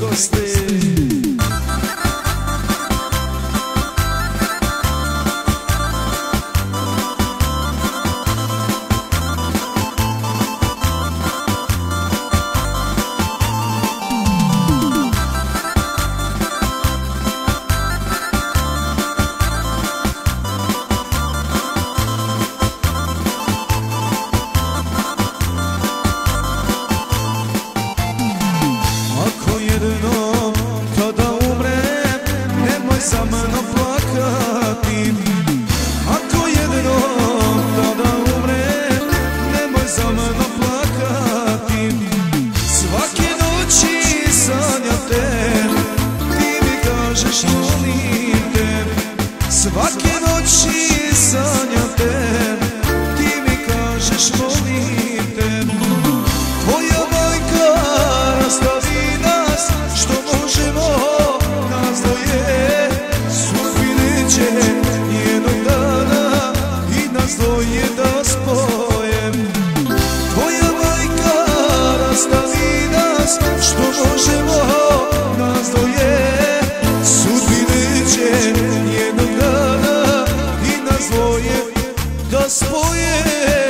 goste. Za mnom plakati, ako jednom tada umrem, nemoj za mnom plakati. Svake noći sanjam te, ti mi kažeš volim te. Svake noći sanjam te, ti mi kažeš volim te. Tvoja majka rastavi nas, što možemo nas dvoje. Jednog dana i nas dvoje da spojem. Tvoja majka rastavi nas, što možemo nas dvoje. Sudbine će jednog dana i nas dvoje da spojem.